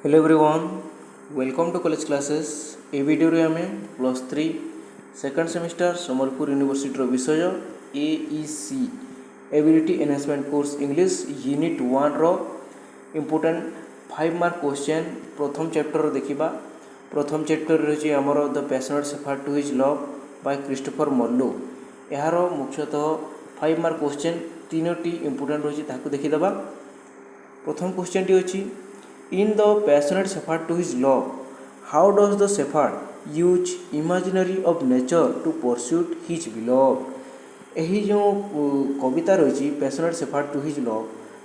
Hello everyone, welcome to college classes. ए video रे आमे +3 सेकंड सेमिस्टर संबलपुर यूनिवर्सिटी रो विषय AEC ability enhancement course English unit 1 रो इम्पोर्टेंट 5 मार्क क्वेश्चन प्रथम चैप्टर देखिबा। प्रथम चैप्टर रही आमर the passionate shepherd to his love by Christopher Marlowe. यार मुख्यतः 5 मार्क क्वेश्चन तीनोटी इम्पोर्टेंट रही ताकू देखिदेबा। प्रथम क्वेश्चन टी अछि In the passionate shepherd to his love, how does the shepherd use imaginary of nature to pursue his beloved? यही जो कविता रही passionate shepherd to his love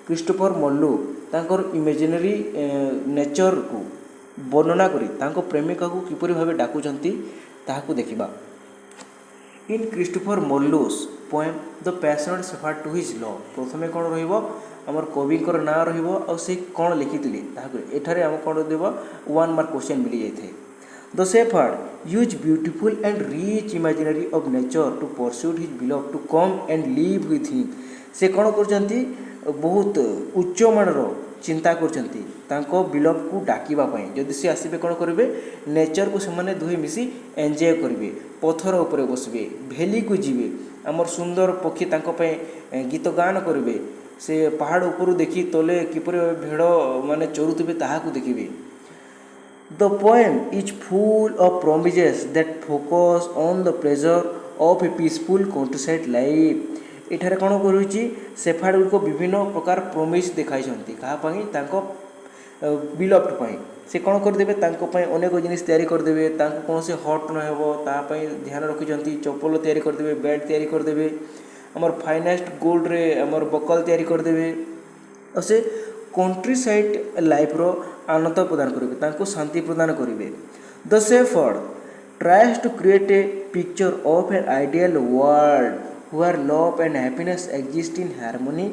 Christopher Marlowe तांकर imaginary nature को वर्णना करी तांको प्रेमिका को किपरि भाबे डाकुचंती ताहाकू देखिबा। In Christopher Marlowe's poem the passionate shepherd to his love प्रथमे कौन रहिबो आमर कविंकर ना रहिबो और से कौन लिखिथिले ताहाकू एठारे हम कौन देबो 1 मार्क क्वेश्चन मिली जाइथे। The shepherd uses beautiful and rich imaginary of nature to persuade his beloved to come and live with him. से कौन करचंती बहुत उच्च मानर चिंता करचंती तांको बिलव को डाकिबा पई। जदि से आसीबे कौन करिवे नेचर को से माने दुहे मिसी एन्जॉय करिवे, पत्थर ऊपर बसबे, भेली को जीवे, आमर सुंदर पक्षी तांको पई गीत गान करिवे, से पहाड़ ऊपर देखी तले किपर भेड़ माने चरुथिबे ताहाकू देखिबे। The poem is full of promises that focus on the pleasure of a peaceful countryside life. एठारे कौन करुची शेफर्ड को विभिन्न प्रकार प्रोमिस देखाई क्या बिलव्ड पाई। से कौन करदेबे तांको पाई अनेक जिनिस तैयारी करदेबे, तांको कौन से हट न हेबो ता पाई ध्यान रखिचंती। चप्पल तैयारी करदेबे, बेड तैयारी करदेबे, आमर फाइनेस्ट गोल्ड रे आमर बकल तैयारी करदेबे और से कंट्री साइड लाइफ रो आनंद प्रदान करेंगे, तांको शांति प्रदान करेंगे। The shepherd tries to create a picture of an ideal world where love and happiness exist in harmony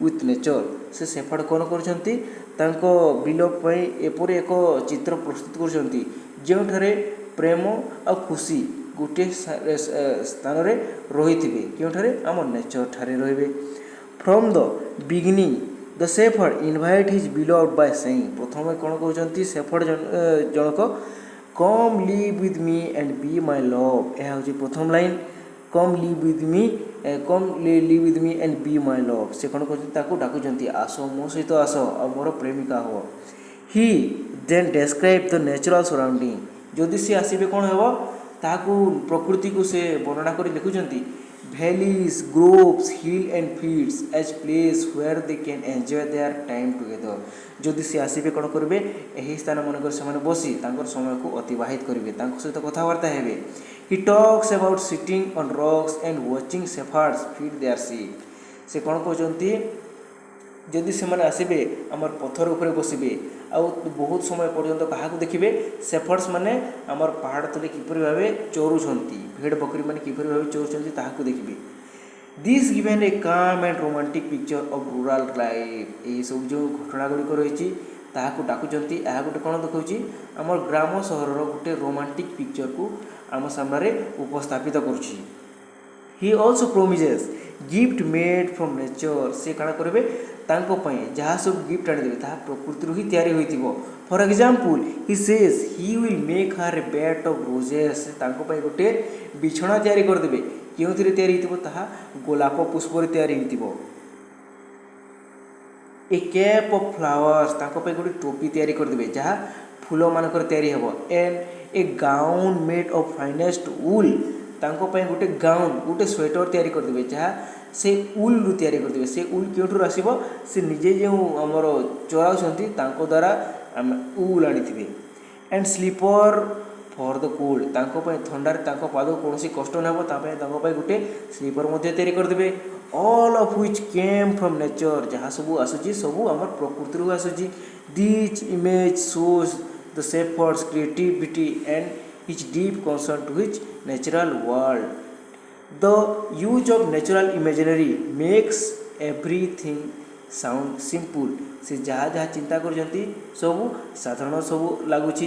with nature. से शेफर्ड कौन करछंती तांको बिलव पई एपरि एक चित्र प्रस्तुत करछंती जेउठारे प्रेम आ खुशी गोटे स्थान रे रहिथिबे, केउठारे आम नेचर ठारे रहिबे। From the beginning the shepherd invite his beloved by saying. प्रथम कौन कहते shepherd Janak come live with me and be my love. यह हूँ प्रथम line come live with me, come live with me and be my love. से कौन कहते डाकुचंती आस मो सहित आस आ मोर प्रेमिका हो। He then describe the natural surrounding. जदि सी आसबे कौन हेबो ताकू प्रकृति को से वर्णना कर लिखुचंती valleys groves hill and fields as place where they can enjoy their time together. जदि से आसबे कौन करेंगे यही स्थान मनकर से बसी समय को अतिवाहित करेंगे, सहित कथबार्ता हेबे। He talks about sitting on rocks and watching shepherd's feed there sheep. से कौन कहते जदि से मैंने आसबे आमर पत्थर उपरे बसबे आ बहुत समय पर्यंत क्या देखिए शेफर्ड्स माने आमर पहाड़ तले किपरि भाबे चोरुछंती, भेड़ बकरी माने किपरि भाबे चोरुछंती ताहाकू देखिबे। दिस गिवन ए काम and romantic picture of rural life. यही सब जो घटना गुड़िक रही ताहाकू डाकुचंती यह गोटे कौन देखा आमर ग्राम सहर गोटे रोमांटिक पिक्चर को आम सामने उपस्थापित करुछि। He also promises gift made from nature. से काण करेंगे तांको पई जहाँ सब गिफ्ट आनी देबे ताहा प्रकृति ही तैयारी होइतिबो। For example he says he will make her a bed of roses. तांको पई गोटे बिछଣା तैयारी कर देबे, केउथिरे तैयारी होइतिबो ताहा गोलाप पुष्प रे तैयारी होइतिबो। ए कैप ऑफ फ्लावर्स तांको पई गोटे टोपी तैयारी कर देबे जहाँ फूल मानकर तैयारी हेबो। And a gown made of finest wool तांको पई गोटे गाउन गोटे स्वेटर तैयारी कर देबे जहाँ से उल रु तैयारी कर देबे। से उल केउठुर आसीबो से निजे जे हमर चोराउछंती तांको द्वारा उल आनिथिबे। And slipper for the cold तांको पई ठंडार तांको पाद कोनोसी कष्ट न हेबो तापय तांको पई गोटे स्लीपर मध्ये तैयारी कर देबे। All of which came from nature जहाँ सब आसुची सब हमर प्रकृति रु आसुची। This image shows the shepherd's creativity and his deep concern to his natural world. The use of natural imaginary makes everything sound simple। से जहाँ जहाँ चिंता करजंती सब साधारण सब लगुच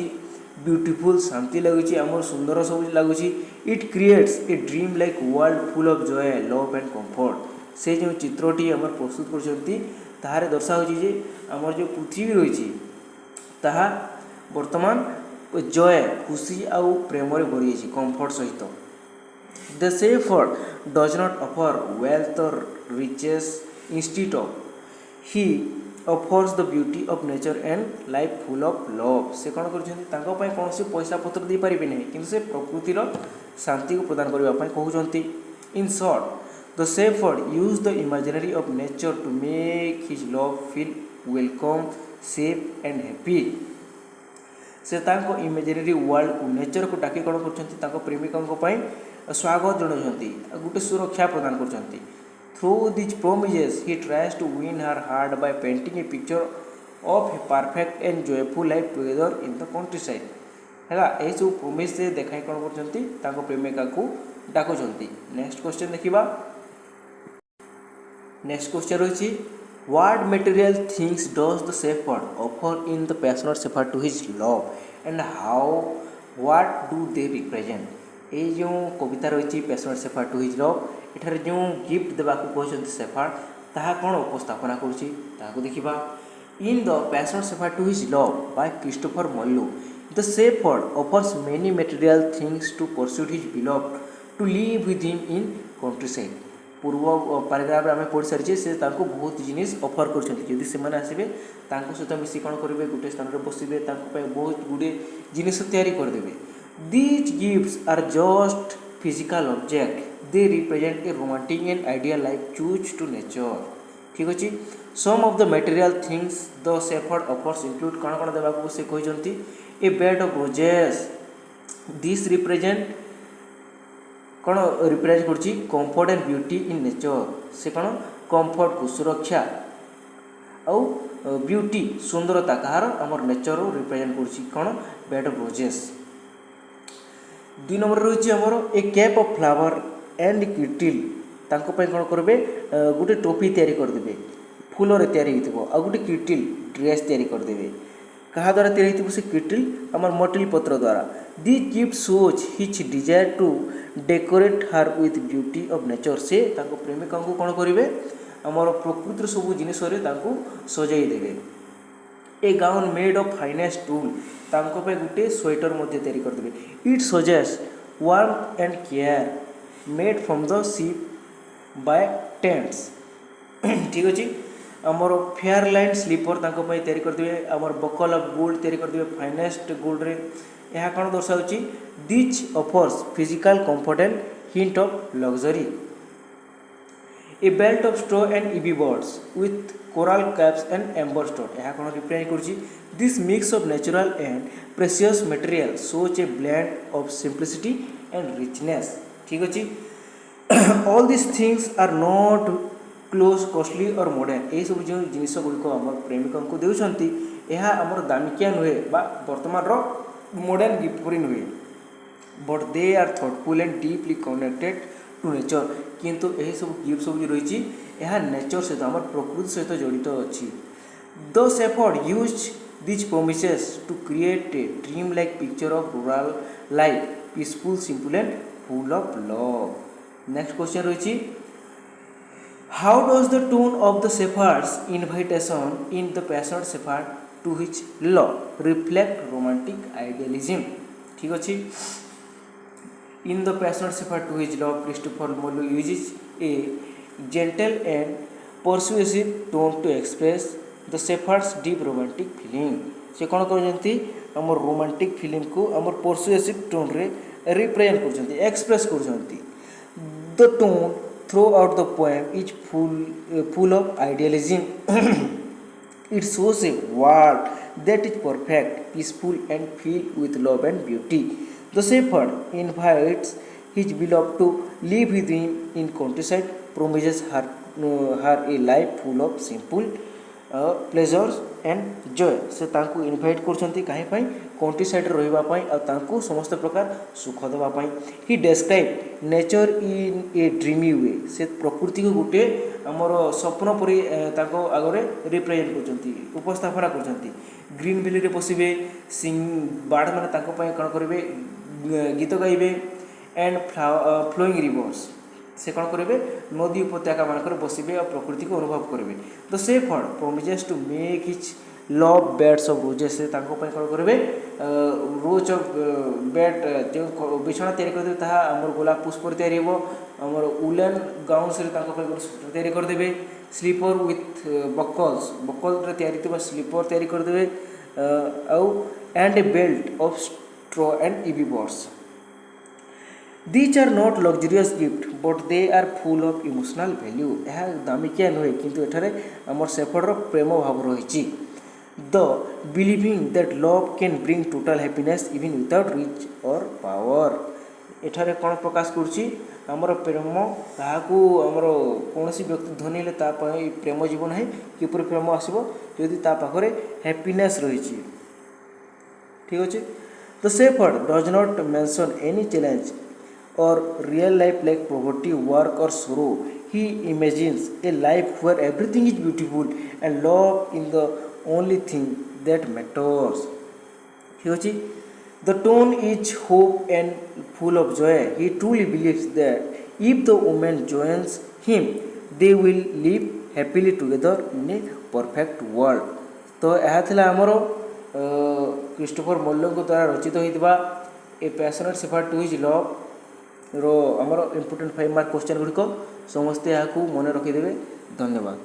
ब्यूटीफुल शांति लगुच आमर सुंदर सब लगुच। It creates a dream like world full of Joy love and comfort. से जो चित्रटी आमर प्रस्तुत करजंती ताहारे दर्शाउची जे आमर जो पृथ्वी रही ତାହା ବର୍ତ୍ତମାନ ଜୟ ଖୁସି ଆଉ ପ୍ରେମରେ ଭରିଯାଇଛି କମ୍ଫର୍ଟ ସହିତ। The shepherd does not offer wealth or riches instead of he offers the beauty of nature and life full of love। ସେ କ'ଣ କରୁଛନ୍ତି ତାଙ୍କ ପାଇଁ କୌଣସି ପଇସା ପତ୍ର ଦେଇପାରିବେ ନାହିଁ କିନ୍ତୁ ସେ ପ୍ରକୃତିର ଶାନ୍ତିକୁ ପ୍ରଦାନ କରିବା ପାଇଁ କହୁଛନ୍ତି। In short the shepherd use the imaginary of nature to make his love feel welcome safe and happy. ସେ ତାଙ୍କ ଇମାଜିନାରୀ ୱାର୍ଲଡକୁ ନେଚରକୁ ଡାକି କ'ଣ କରୁଛନ୍ତି ତାଙ୍କ ପ୍ରେମିକଙ୍କ ପାଇଁ ସ୍ୱାଗତ ଜଣାଉଛନ୍ତି ଗୋଟେ ସୁରକ୍ଷା ପ୍ରଦାନ କରୁଛନ୍ତି। Through these promises, he tries to win her heart by painting a picture of a perfect and joyful life together in the countryside। ହେଲା ଏହିସବୁ ପ୍ରୋମିସ୍ ସେ ଦେଖାଇ କ'ଣ କରୁଛନ୍ତି ତାଙ୍କ ପ୍ରେମିକାକୁ ଡାକୁଛନ୍ତି। ନେକ୍ସଟ କ୍ୱେଶ୍ଚନ୍ ଦେଖିବା। ନେକ୍ସଟ କ୍ୱେଶ୍ଚନ୍ ରହିଛି what material things does the shepherd offer in the passionate shepherd to his love and how what do they represent. এই ଯେଉଁ କବିତା ରହିଛି passionate shepherd to his love ଏଠାରେ ଯେଉଁ ଗିଫ୍ଟ ଦେବାକୁ କହିଛନ୍ତି ସେଫାର୍ଡ ତାହା କ'ଣ ଉପସ୍ଥାପନା କରୁଛି ତାହାକୁ ଦେଖିବା। In the passionate shepherd to his love by Christopher Marlowe the shepherd offers many material things to pursuit his beloved to live with him in countryside. ପୂର୍ବ ପାରାଗ୍ରାଫରେ ଆମେ ପଢ଼ି ସାରିଛେ ସେ ତାଙ୍କୁ ବହୁତ ଜିନିଷ ଅଫର୍ କରିଛନ୍ତି ଯଦି ସେମାନେ ଆସିବେ ତାଙ୍କ ସହିତ ମିଶି କ'ଣ କରିବେ ଗୋଟେ ସ୍ଥାନରେ ବସିବେ ତାଙ୍କ ପାଇଁ ବହୁତ ଗୁଡ଼ିଏ ଜିନିଷ ତିଆରି କରିଦେବେ। These gifts are just physical objects, they represent a romantic and ideal life choose to nature। ठीक ଅଛି। Some of the material things the shepherd offers include କ'ଣ କ'ଣ ଦେବାକୁ ସେ କହିଛନ୍ତି a bed of roses। This represent କ'ଣ represent କରୁଛି comfort and beauty in nature. ସେ କ'ଣ କମ୍ଫର୍ଟକୁ ସୁରକ୍ଷା ଆଉ ବ୍ୟୁଟି ସୁନ୍ଦରତା କାହାର ଆମର ନେଚରରୁ ରିପ୍ରେଜେଣ୍ଟ କରୁଛି କ'ଣ ବେଡ୍ ଅଫ୍ ରୋଜେସ୍। 2 ନମ୍ବରରେ ରହିଛି ଆମର ଏ କ୍ୟାପ୍ ଅଫ୍ ଫ୍ଲାୱାର ଆଣ୍ଡ କିଟିଲ୍। ତାଙ୍କ ପାଇଁ କ'ଣ କରିବେ ଗୋଟେ ଟୋପି ତିଆରି କରିଦେବେ ଫୁଲରେ ତିଆରି ହେଇଥିବ ଆଉ ଗୋଟେ କିଟିଲ୍ ଡ୍ରେସ୍ ତିଆରି କରିଦେବେ। କାହା ଦ୍ୱାରା ତିଆରି ହେଇଥିବ ସେ କିଟିଲ୍ ଆମର ମଟିଲ୍ ପତ୍ର ଦ୍ୱାରା। The gift shows his desire to decorate her with beauty of nature. ସେ ତାଙ୍କ ପ୍ରେମିକାଙ୍କୁ କ'ଣ କରିବେ ଆମର ପ୍ରକୃତିର ସବୁ ଜିନିଷରେ ତାଙ୍କୁ ସଜାଇ ଦେବେ। A gown made of finest wool. ତାଙ୍କ ପାଇଁ ଗୋଟେ ସ୍ୱେଟର ମଧ୍ୟ ତିଆରି କରିଦେବେ। It suggest warm and care made from the sheep by tents. ଠିକ୍ ଅଛି। ଆମର ଫେୟାର ଲାଇନ୍ ସ୍ଲିପର ତାଙ୍କ ପାଇଁ ତିଆରି କରିଦେବେ। ଆମର ବକଲ୍ ଅଫ୍ ଗୋଲ୍ଡ ତିଆରି କରିଦେବେ ଫାଇନେଷ୍ଟ ଗୋଲ୍ଡରେ। ଏହା କ'ଣ ଦର୍ଶାଉଛି this offers physical comfort and hint of luxury. A belt of straw and ivy birds with coral caps and amber stone. ଏହା କ'ଣ ରିପ୍ରେଜେଣ୍ଟ କରୁଛି this mix of natural and precious material shows a blend of simplicity and richness. ଠିକ୍ ଅଛି। All this things are not close costly or modern. ଏହିସବୁ ଯେଉଁ ଜିନିଷ ଗୁଡ଼ିକ ଆମର ପ୍ରେମିକଙ୍କୁ ଦେଉଛନ୍ତି ଏହା ଆମର ଦାମିକିଆ ନୁହେଁ ବା ବର୍ତ୍ତମାନର ମଡ଼ର୍ଣ୍ଣ ଗିଫ୍ଟ ପରି ନୁହେଁ but they are thoughtful and deeply connected to nature. କିନ୍ତୁ ଏହିସବୁ ଗିଫ୍ଟ ସବୁ ଯେଉଁ ରହିଛି ଏହା ନେଚର ସହିତ ଆମର ପ୍ରକୃତି ସହିତ ଜଡ଼ିତ ଅଛି। The shepherd use these promises to create a dream like picture of rural life peaceful simple and full of love. Next question ରହିଛି how does the tone of the shepherd's invitation in the passionate shepherd to his love reflect romantic idealism. ଠିକ୍ ଅଛି। In the passionate shepherd to his love, Christopher Marlowe uses a gentle and persuasive tone to express the shepherd's deep romantic feeling। से कौन करजंती हमर romantic feeling को हमर persuasive tone रे represent करजंती express करजंती। The tone throughout the poem is full of idealism। It shows a world that is perfect, peaceful and filled with love and beauty। The shepherd invites his beloved to live with him in countryside, promises her a life full of simple pleasures and joy। से तांको invite करछंती काहे पई country side रे रहबा पई आ तांको समस्त प्रकार सुख देबा पई। He describe nature in a dreamy way. से प्रकृति को गुटे हमर स्वप्न परि तांको आगरे रिप्रेजेंट करछंती उपस्थापना करछंती। ग्रीन वैली रे बसिबे बार्ड माने तांको पई कोन करबे गीत गाइबे एंड फ्लोइंग रिवर्स। से कौन करेंगे नदी उपत्यका मानक बसबे और प्रकृति को अनुभव करेंगे। The shepherd promises to make his love beds of roses से तांको पय कौन करेंगे रोज ऑफ बेड जो बिछना तैयारी करदेवे ताहा आमर गोलाप पुष्प तैयारी हो आमर उलेन गाउन से तांको पय स्वेटर तैयारी करदेवे स्लीपर विथ बकल्स बकल तैयारी थिबा स्लीपर तैयारी करदेवे आउ and A belt of straw and इबी boards These are not luxurious gift but they are full of emotional value यह दामिकिया नुहे किंतु एठारे आमर सेफर्डर प्रेम भाव रही the believing that love can bring total happiness even without rich or power एठारे कौन प्रकाश करुच्ची आमर प्रेम ताकू आमर कौन व्यक्ति धनी हेले प्रेम जीवन है किपर प्रेम आसब जदि ता पाखरे हैप्पीनेस रही ठीक अच्छे the shepherd does not mention any challenge or real life like poverty, work or sorrow. He imagines a life where everything is beautiful and love in the only thing that matters. The tone is hope and full of joy. He truly believes that if the woman joins him, they will live happily together in a perfect world. तो यह थिला आमर Christopher Marlowe द्वारा रचित होइतिबा a passionate shepherd to his love रो आमर important 5 mark question गुड़िक समस्ते यहाँ मन रखिदेवे धन्यवाद।